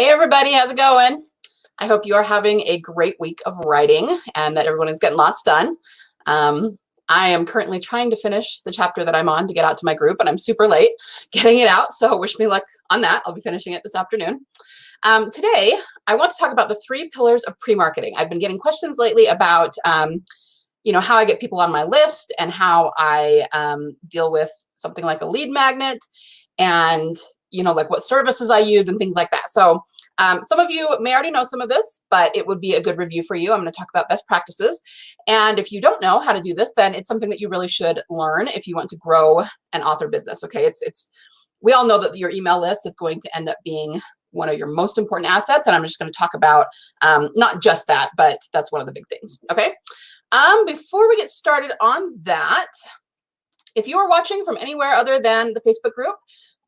Hey everybody, how's it going? I hope you are having a great week of writing and that everyone is getting lots done. I am currently trying to finish the chapter that I'm on to get out to my group, and I'm super late getting it out, so wish me luck on that. I'll be finishing it this afternoon. Today, I want to talk about the 3 pillars of pre-marketing. I've been getting questions lately about how I get people on my list and how I deal with something like a lead magnet and like what services I use and things like that. So some of you may already know some of this, but it would be a good review for you. I'm going to talk about best practices. And if you don't know how to do this, then it's something that you really should learn if you want to grow an author business. Okay, we all know that your email list is going to end up being one of your most important assets. And I'm just going to talk about not just that, but that's one of the big things. Okay. Before we get started on that, if you are watching from anywhere other than the Facebook group,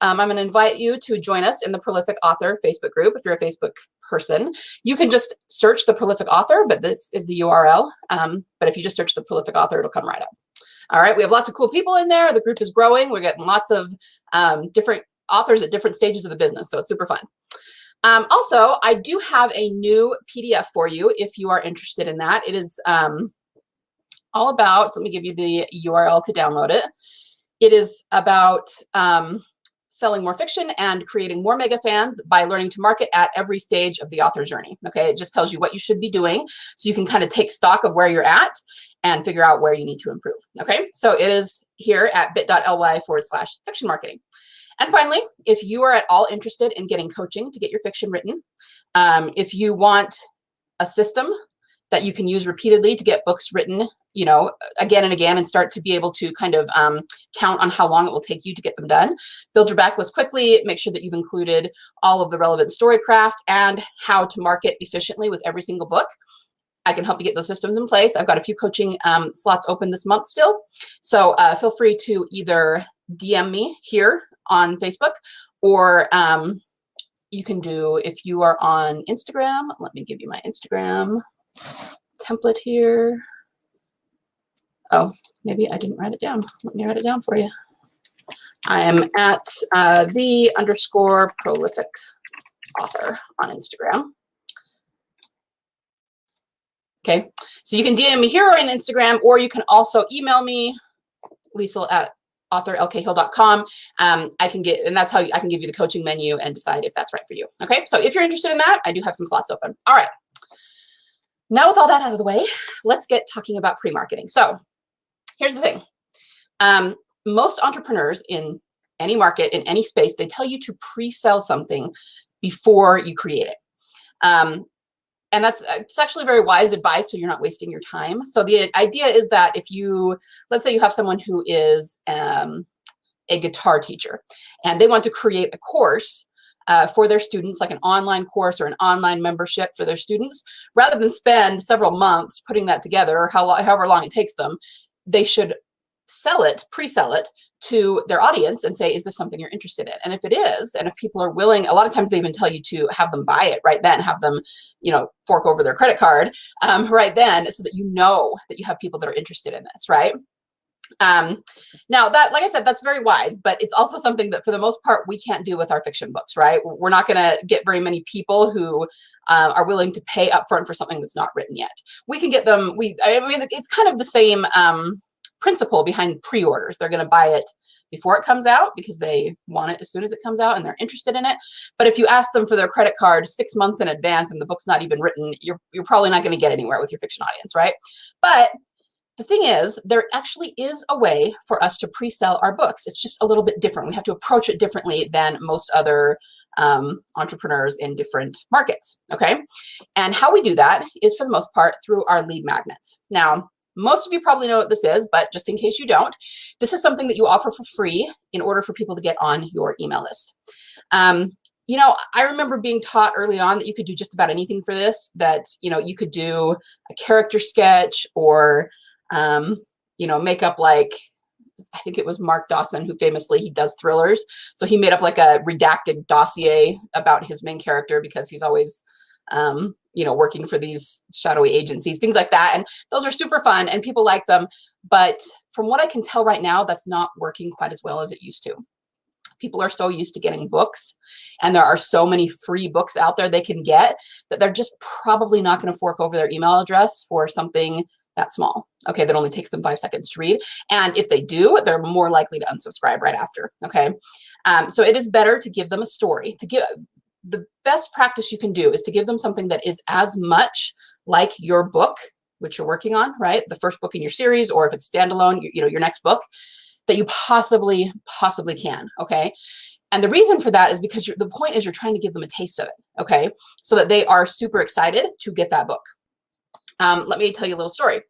I'm going to invite you to join us in the Prolific Author Facebook group. If you're a Facebook person, you can just search the Prolific Author, but this is the URL. But if you just search the Prolific Author, it'll come right up. All right, we have lots of cool people in there. The group is growing. We're getting lots of different authors at different stages of the business, so it's super fun. Also, I do have a new PDF for you if you are interested in that. It is all about, let me give you the URL to download it. It is about selling more fiction and creating more mega fans by learning to market at every stage of the author journey. Okay, it just tells you what you should be doing so you can kind of take stock of where you're at and figure out where you need to improve. Okay, so it is here at bit.ly/fiction marketing. And finally, if you are at all interested in getting coaching to get your fiction written, if you want a system that you can use repeatedly to get books written, again and again, and start to be able to kind of count on how long it will take you to get them done. Build your backlist quickly, make sure that you've included all of the relevant storycraft and how to market efficiently with every single book. I can help you get those systems in place. I've got a few coaching slots open this month still. So feel free to either DM me here on Facebook, or you can do, if you are on Instagram, let me give you my Instagram template here. Oh, maybe I didn't write it down. Let me write it down for you. I am at _prolific author on Instagram. Okay, so you can DM me here or on Instagram, or you can also email me, lisa@authorlkhill.com. I can get, and that's how I can give you the coaching menu and decide if that's right for you. Okay, so if you're interested in that, I do have some slots open. All right. Now with all that out of the way, let's get talking about pre-marketing. So here's the thing. Most entrepreneurs in any market, in any space, they tell you to pre-sell something before you create it. And it's actually very wise advice, so you're not wasting your time. So the idea is that if you, let's say you have someone who is a guitar teacher and they want to create a course for their students, like an online course or an online membership for their students, rather than spend several months putting that together, or however long it takes them, they should pre-sell it to their audience and say, is this something you're interested in? And if it is, and if people are willing, a lot of times they even tell you to have them buy it right then, have them, fork over their credit card right then, so that you know that you have people that are interested in this, right? Now that, like I said, that's very wise, but it's also something that for the most part, we can't do with our fiction books, right? We're not going to get very many people who are willing to pay upfront for something that's not written yet. We can get them, it's kind of the same principle behind pre-orders. They're going to buy it before it comes out because they want it as soon as it comes out and they're interested in it. But if you ask them for their credit card 6 months in advance and the book's not even written, you're probably not going to get anywhere with your fiction audience, right? But the thing is, there actually is a way for us to pre-sell our books. It's just a little bit different. We have to approach it differently than most other entrepreneurs in different markets, okay? And how we do that is, for the most part, through our lead magnets. Now, most of you probably know what this is, but just in case you don't, this is something that you offer for free in order for people to get on your email list. I remember being taught early on that you could do just about anything for this, that, you could do a character sketch or, make up, like, I think it was Mark Dawson who famously, he does thrillers. So he made up like a redacted dossier about his main character because he's always, working for these shadowy agencies, things like that. And those are super fun and people like them. But from what I can tell right now, that's not working quite as well as it used to. People are so used to getting books, and there are so many free books out there they can get, that they're just probably not going to fork over their email address for something that small, okay, that only takes them 5 seconds to read. And if they do, they're more likely to unsubscribe right after, okay? So it is better to give them a story. The best practice you can do is to give them something that is as much like your book, which you're working on, right? The first book in your series, or if it's standalone, your next book, that you possibly can, okay? And the reason for that is because the point is you're trying to give them a taste of it, okay? So that they are super excited to get that book. Let me tell you a little story.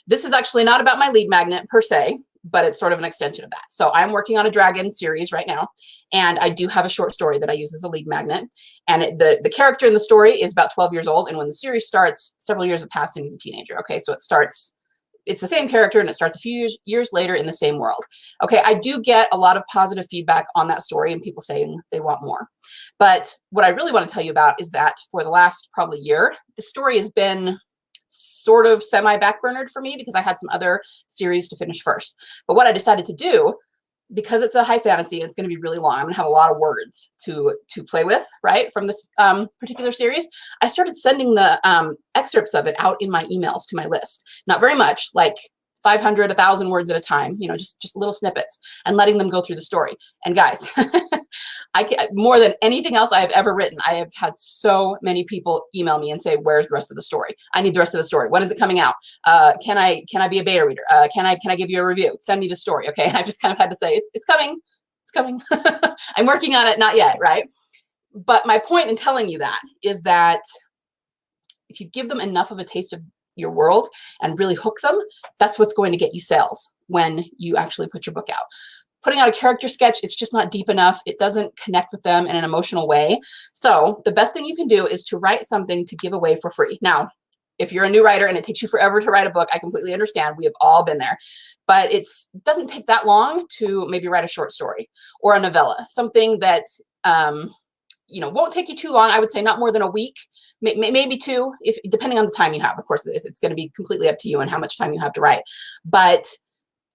This is actually not about my lead magnet per se, but it's sort of an extension of that. So I'm working on a dragon series right now, and I do have a short story that I use as a lead magnet. And the character in the story is about 12 years old, and when the series starts, several years have passed and he's a teenager. Okay, so it's the same character, and it starts a few years later in the same world. Okay, I do get a lot of positive feedback on that story and people saying they want more. But what I really want to tell you about is that for the last probably year, the story has been sort of semi-backburnered for me because I had some other series to finish first. But what I decided to do, because it's a high fantasy, it's going to be really long, I'm going to have a lot of words to play with, right, from this particular series. I started sending the excerpts of it out in my emails to my list. Not very much, like 500, 1,000 words at a time, just little snippets, and letting them go through the story. And guys, more than anything else I have ever written, I have had so many people email me and say, where's the rest of the story? I need the rest of the story. When is it coming out? Can I be a beta reader? Can I give you a review? Send me the story. Okay. And I just kind of had to say, it's coming. It's coming. I'm working on it. Not yet. Right. But my point in telling you that is that if you give them enough of a taste of your world and really hook them, that's what's going to get you sales when you actually put your book out. Putting out a character sketch, it's just not deep enough. It doesn't connect with them in an emotional way. So the best thing you can do is to write something to give away for free. Now, if you're a new writer and it takes you forever to write a book, I completely understand. We have all been there. But it doesn't take that long to maybe write a short story or a novella, something that won't take you too long. I would say not more than a week, maybe 2, depending on the time you have. Of course, it's going to be completely up to you and how much time you have to write. But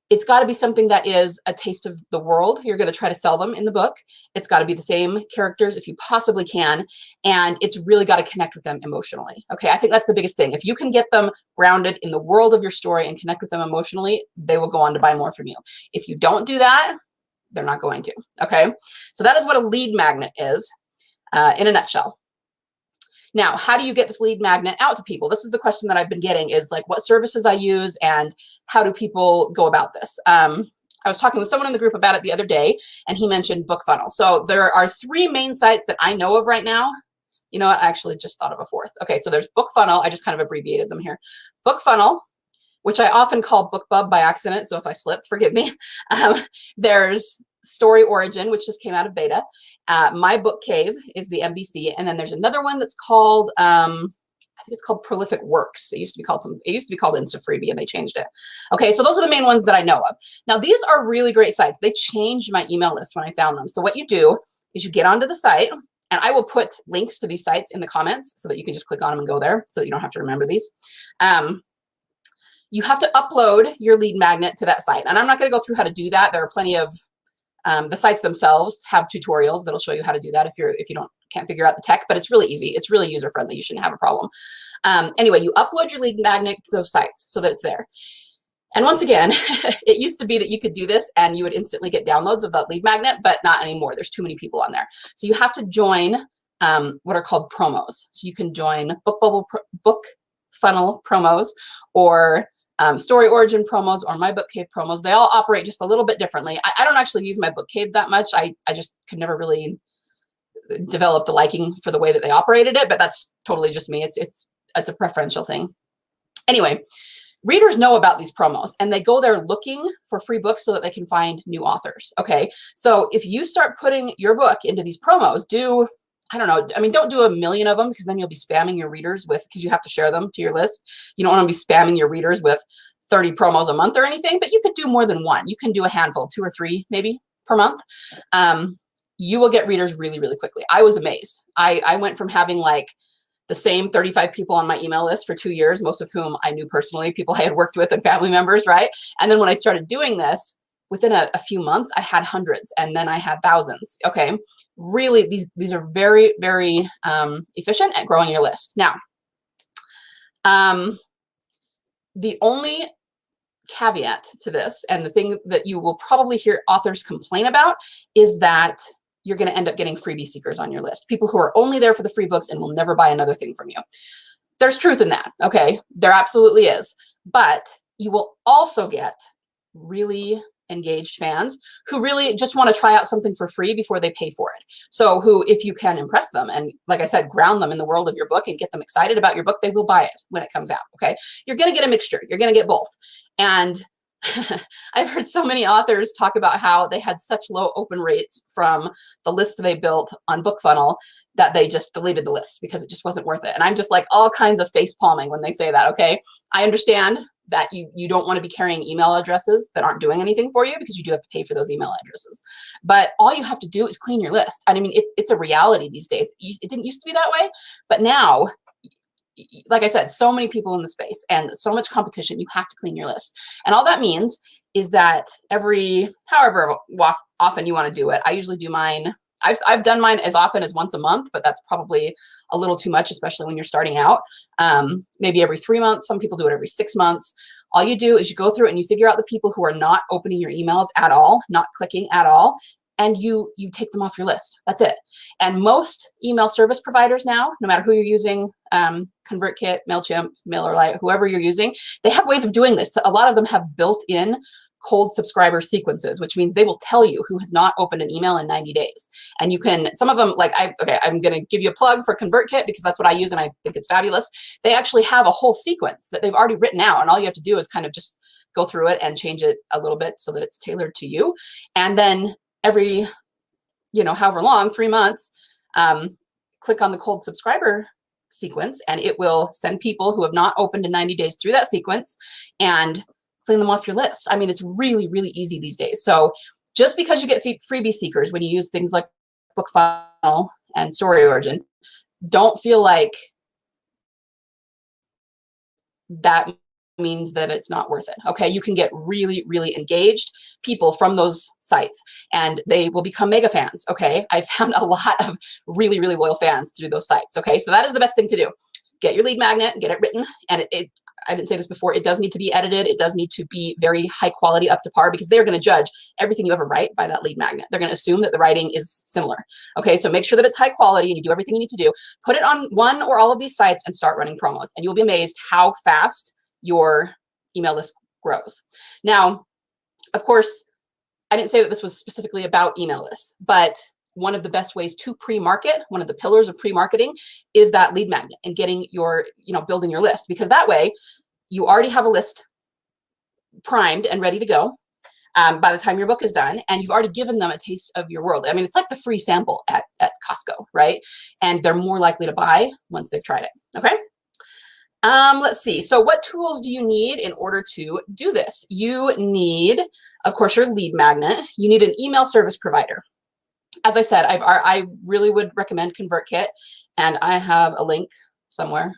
it's got to be something that is a taste of the world. You're going to try to sell them in the book. It's got to be the same characters if you possibly can. And it's really got to connect with them emotionally. Okay, I think that's the biggest thing. If you can get them grounded in the world of your story and connect with them emotionally, they will go on to buy more from you. If you don't do that, they're not going to. Okay, so that is what a lead magnet is in a nutshell. Now, how do you get this lead magnet out to people? This is the question that I've been getting, is like what services I use and how do people go about this? I was talking with someone in the group about it the other day, and he mentioned BookFunnel. So there are 3 main sites that I know of right now. You know what? I actually just thought of a 4th. Okay, so there's BookFunnel. I just kind of abbreviated them here. BookFunnel, which I often call BookBub by accident, so if I slip, forgive me. There's Story Origin, which just came out of beta. My Book Cave is the MBC, and then there's another one that's called I think it's called Prolific Works. It used to be called InstaFreebie, and they changed it. Okay, so those are the main ones that I know of. Now these are really great sites. They changed my email list when I found them. So what you do is you get onto the site, and I will put links to these sites in the comments so that you can just click on them and go there, so that you don't have to remember these. You have to upload your lead magnet to that site, and I'm not going to go through how to do that. There are plenty of the sites themselves have tutorials that'll show you how to do that if you can't figure out the tech, but it's really easy. It's really user friendly. You shouldn't have a problem. Anyway, you upload your lead magnet to those sites so that it's there. And once again, it used to be that you could do this and you would instantly get downloads of that lead magnet, but not anymore. There's too many people on there. So you have to join what are called promos. So you can join BookFunnel promos, or Story Origin promos, or My Book Cave promos. They all operate just a little bit differently. I don't actually use My Book Cave that much. I just could never really develop a liking for the way that they operated it, but that's totally just me. It's a preferential thing. Anyway, readers know about these promos, and they go there looking for free books so that they can find new authors. Okay, so if you start putting your book into these promos, I don't know. I mean, don't do 1 million of them, because then you'll be spamming your readers because you have to share them to your list. You don't want to be spamming your readers with 30 promos a month or anything, but you could do more than 1. You can do a handful, 2 or 3 maybe per month. You will get readers really, really quickly. I was amazed. I went from having like the same 35 people on my email list for 2 years, most of whom I knew personally, people I had worked with and family members, right? And then when I started doing this, within a few months, I had hundreds, and then I had thousands. Okay, really, these are very, very efficient at growing your list. Now, the only caveat to this, and the thing that you will probably hear authors complain about, is that you're going to end up getting freebie seekers on your list, people who are only there for the free books and will never buy another thing from you. There's truth in that. Okay, there absolutely is. But you will also get really engaged fans who really just want to try out something for free before they pay for it. So who, if you can impress them and, like I said, ground them in the world of your book and get them excited about your book, they will buy it when it comes out. Okay, you're going to get a mixture. You're going to get both. And I've heard so many authors talk about how they had such low open rates from the list they built on BookFunnel that they just deleted the list because it just wasn't worth it. And I'm just like all kinds of face palming when they say that. Okay, I understand that you don't want to be carrying email addresses that aren't doing anything for you, because you do have to pay for those email addresses. But all you have to do is clean your list. And I mean, it's a reality these days. It didn't used to be that way, but now, like I said, so many people in the space and so much competition, you have to clean your list. And all that means is that however often you want to do it, I usually do mine. I've done mine as often as once a month, but that's probably a little too much, especially when you're starting out. Maybe every 3 months. Some people do it every 6 months. All you do is you go through it and you figure out the people who are not opening your emails at all, not clicking at all, and you take them off your list. That's it. And most email service providers now, no matter who you're using, ConvertKit, MailChimp, MailerLite, whoever you're using, they have ways of doing this. A lot of them have built-in cold subscriber sequences, which means they will tell you who has not opened an email in 90 days. And you can, some of them, like, I'm going to give you a plug for ConvertKit because that's what I use and I think it's fabulous. They actually have a whole sequence that they've already written out, and all you have to do is kind of just go through it and change it a little bit so that it's tailored to you. And then every, however long, 3 months, click on the cold subscriber sequence, and it will send people who have not opened in 90 days through that sequence and clean them off your list. I mean, it's really, really easy these days. So just because you get freebie seekers when you use things like BookFunnel and StoryOrigin, don't feel like that means that it's not worth it. Okay, you can get really, really engaged people from those sites and they will become mega fans. Okay, I found a lot of really, really loyal fans through those sites. Okay, so that is the best thing to do. Get your lead magnet, get it written, and I didn't say this before, it does need to be edited. It does need to be very high quality, up to par, because they're going to judge everything you ever write by that lead magnet. They're going to assume that the writing is similar. Okay, so make sure that it's high quality and you do everything you need to do. Put it on one or all of these sites and start running promos, and you'll be amazed how fast your email list grows. Now, of course, I didn't say that this was specifically about email lists, but one of the best ways to pre-market, one of the pillars of pre-marketing, is that lead magnet and getting your, building your list, because that way you already have a list primed and ready to go by the time your book is done, and you've already given them a taste of your world. I mean, it's like the free sample at Costco, right? And they're more likely to buy once they've tried it. Okay. Let's see. So what tools do you need in order to do this? You need, of course, your lead magnet. You need an email service provider. As I said, I really would recommend ConvertKit, and I have a link somewhere.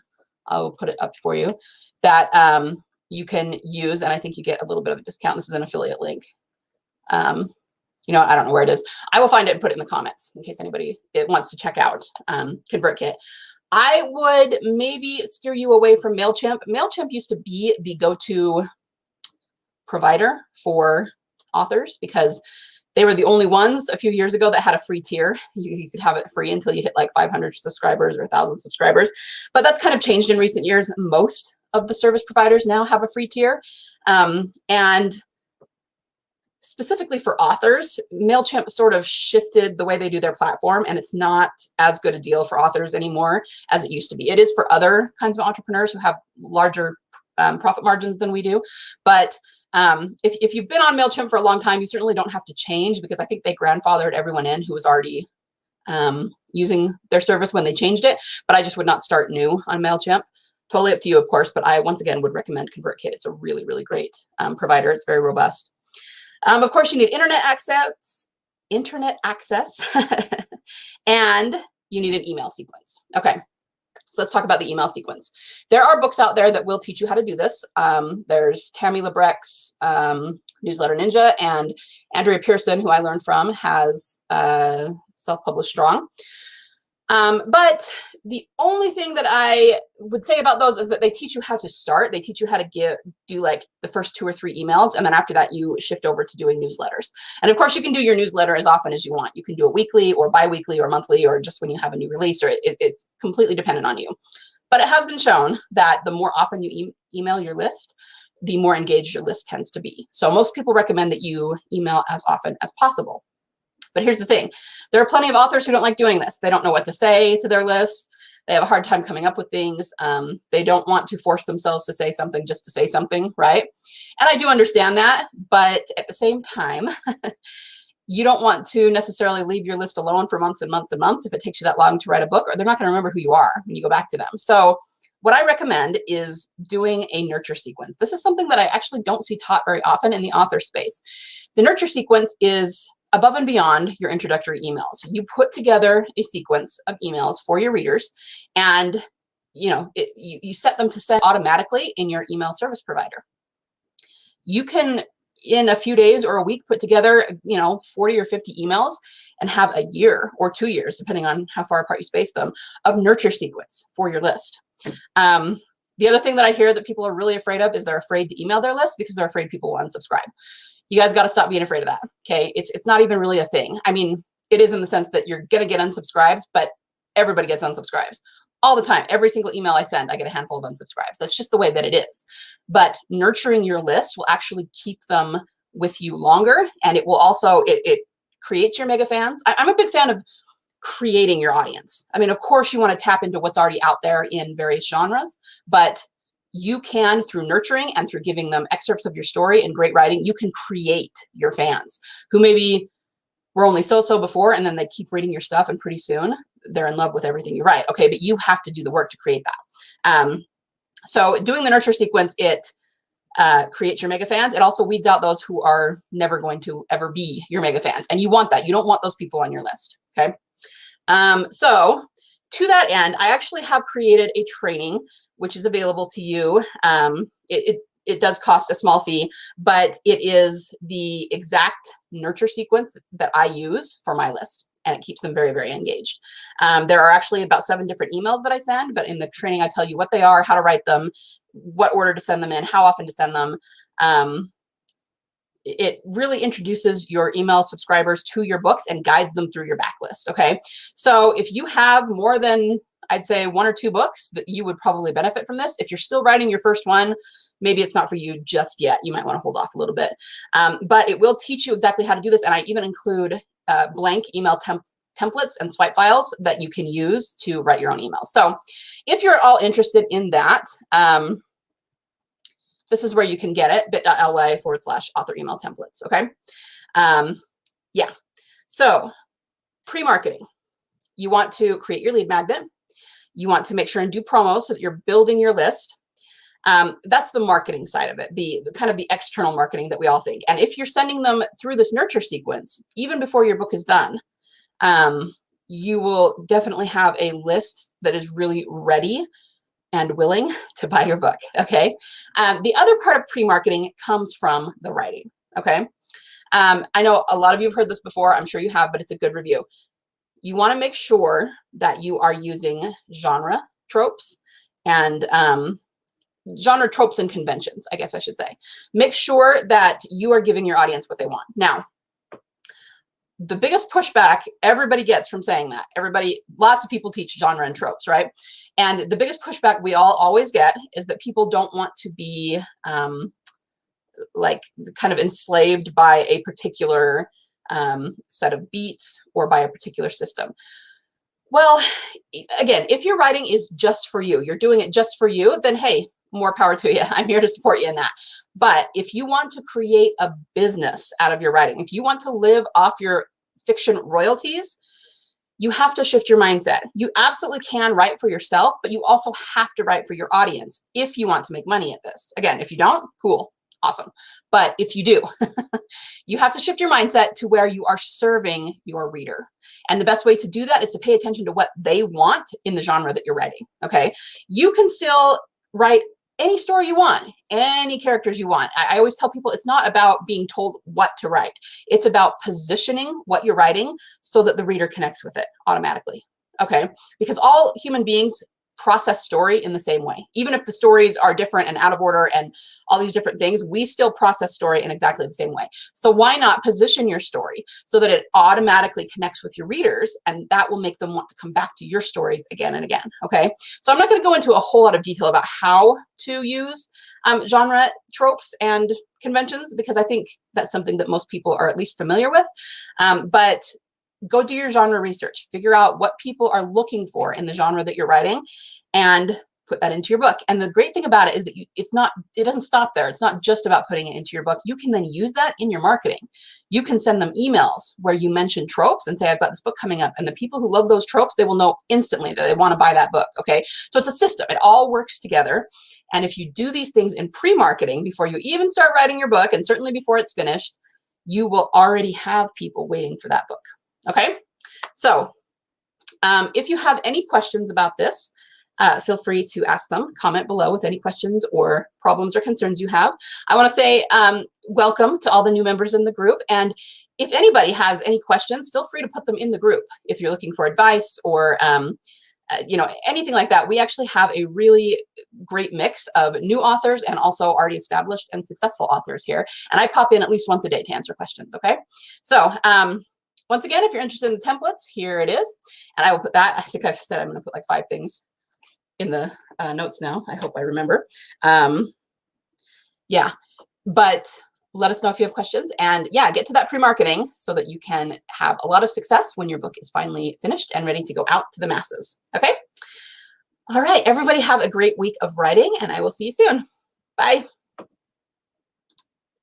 I'll put it up for you that you can use, and I think you get a little bit of a discount. This is an affiliate link. I don't know where it is. I will find it and put it in the comments in case anybody wants to check out ConvertKit. I would maybe steer you away from MailChimp. MailChimp used to be the go-to provider for authors because they were the only ones a few years ago that had a free tier. You could have it free until you hit like 500 subscribers or 1,000 subscribers. But that's kind of changed in recent years. Most of the service providers now have a free tier. And specifically for authors, MailChimp sort of shifted the way they do their platform, and it's not as good a deal for authors anymore as it used to be. It is for other kinds of entrepreneurs who have larger profit margins than we do. But if you've been on MailChimp for a long time, you certainly don't have to change, because I think they grandfathered everyone in who was already using their service when they changed it. But I just would not start new on MailChimp. Totally up to you, of course, but I, once again, would recommend ConvertKit. It's a really, really great provider. It's very robust. Of course, you need internet access, and you need an email sequence. Okay, So let's talk about the email sequence. There are books out there that will teach you how to do this. There's Tammy Labrecque's Newsletter Ninja, and Andrea Pearson, who I learned from, has Self-Published Strong. But the only thing that I would say about those is that they teach you how to start. They teach you how to do like the first 2 or 3 emails. And then after that, you shift over to doing newsletters. And of course, you can do your newsletter as often as you want. You can do it weekly or bi-weekly or monthly or just when you have a new release, or it's completely dependent on you. But it has been shown that the more often you email your list, the more engaged your list tends to be. So most people recommend that you email as often as possible. But here's the thing. There are plenty of authors who don't like doing this. They don't know what to say to their list. They have a hard time coming up with things. They don't want to force themselves to say something just to say something, right? And I do understand that. But at the same time, you don't want to necessarily leave your list alone for months and months and months if it takes you that long to write a book, or they're not going to remember who you are when you go back to them. So what I recommend is doing a nurture sequence. This is something that I actually don't see taught very often in the author space. The nurture sequence is above and beyond your introductory emails. You put together a sequence of emails for your readers, and you set them to send automatically in your email service provider. You can, in a few days or a week, put together 40 or 50 emails and have a year or 2 years, depending on how far apart you space them, of nurture sequence for your list. The other thing that I hear that people are really afraid of is they're afraid to email their list because they're afraid people will unsubscribe. You guys got to stop being afraid of that. Okay. It's not even really a thing. I mean, it is in the sense that you're going to get unsubscribes, but everybody gets unsubscribes all the time. Every single email I send, I get a handful of unsubscribes. That's just the way that it is. But nurturing your list will actually keep them with you longer. And it will also, it creates your mega fans. I'm a big fan of creating your audience. I mean, of course you want to tap into what's already out there in various genres, but you can, through nurturing and through giving them excerpts of your story and great writing, you can create your fans who maybe were only so-so before, and then they keep reading your stuff, and pretty soon they're in love with everything you write. Okay, but you have to do the work to create that. So doing the nurture sequence, it creates your mega fans. It also weeds out those who are never going to ever be your mega fans. And you want that. You don't want those people on your list. Okay. So to that end, I actually have created a training which is available to you. It does cost a small fee, but it is the exact nurture sequence that I use for my list, and it keeps them very, very engaged. There are actually about 7 different emails that I send, but in the training, I tell you what they are, how to write them, what order to send them in, how often to send them. It really introduces your email subscribers to your books and guides them through your backlist. Okay. So if you have more than, I'd say, 1 or 2 books, that you would probably benefit from this. If you're still writing your first one, maybe it's not for you just yet. You might want to hold off a little bit, but it will teach you exactly how to do this. And I even include blank email templates and swipe files that you can use to write your own emails. So if you're at all interested in that, this is where you can get it, bit.ly/author email templates. Okay. Yeah. So pre-marketing, you want to create your lead magnet. You want to make sure and do promos so that you're building your list. That's the marketing side of it, the kind of the external marketing that we all think. And if you're sending them through this nurture sequence, even before your book is done, you will definitely have a list that is really ready and willing to buy your book. Okay. The other part of pre-marketing comes from the writing. Okay. I know a lot of you have heard this before. I'm sure you have, but it's a good review. You want to make sure that you are using genre tropes and genre tropes and conventions, I guess I should say. Make sure that you are giving your audience what they want. Now, the biggest pushback everybody gets from saying that, lots of people teach genre and tropes, right? And the biggest pushback we all always get is that people don't want to be like kind of enslaved by a particular set of beats or by a particular system. Well, again, if your writing is just for you, you're doing it just for you, then hey, more power to you. I'm here to support you in that. But if you want to create a business out of your writing, if you want to live off your fiction royalties, you have to shift your mindset. You absolutely can write for yourself, but you also have to write for your audience if you want to make money at this. Again, if you don't, cool. awesome. But if you do, you have to shift your mindset to where you are serving your reader. And the best way to do that is to pay attention to what they want in the genre that you're writing, okay? You can still write any story you want, any characters you want. I always tell people it's not about being told what to write. It's about positioning what you're writing so that the reader connects with it automatically, okay? Because all human beings process story in the same way. Even if the stories are different and out of order and all these different things, we still process story in exactly the same way. So why not position your story so that it automatically connects with your readers, and that will make them want to come back to your stories again and again, okay? So I'm not going to go into a whole lot of detail about how to use genre tropes and conventions, because I think that's something that most people are at least familiar with, but go do your genre research, figure out what people are looking for in the genre that you're writing, and put that into your book. And the great thing about it is that it doesn't stop there. It's not just about putting it into your book. You can then use that in your marketing. You can send them emails where you mention tropes and say, I've got this book coming up. And the people who love those tropes, they will know instantly that they want to buy that book, okay? So it's a system. It all works together. And if you do these things in pre-marketing before you even start writing your book, and certainly before it's finished, you will already have people waiting for that book. Okay, so if you have any questions about this, feel free to ask them. Comment below with any questions or problems or concerns you have. I want to say welcome to all the new members in the group. And if anybody has any questions, feel free to put them in the group. If you're looking for advice or you know, anything like that, we actually have a really great mix of new authors and also already established and successful authors here. And I pop in at least once a day to answer questions. Okay, so once again, if you're interested in the templates, here it is. And I will put that, I think I've said I'm going to put like 5 things in the notes now. I hope I remember. Yeah, but let us know if you have questions. And yeah, get to that pre-marketing so that you can have a lot of success when your book is finally finished and ready to go out to the masses. Okay? All right, everybody have a great week of writing, and I will see you soon. Bye.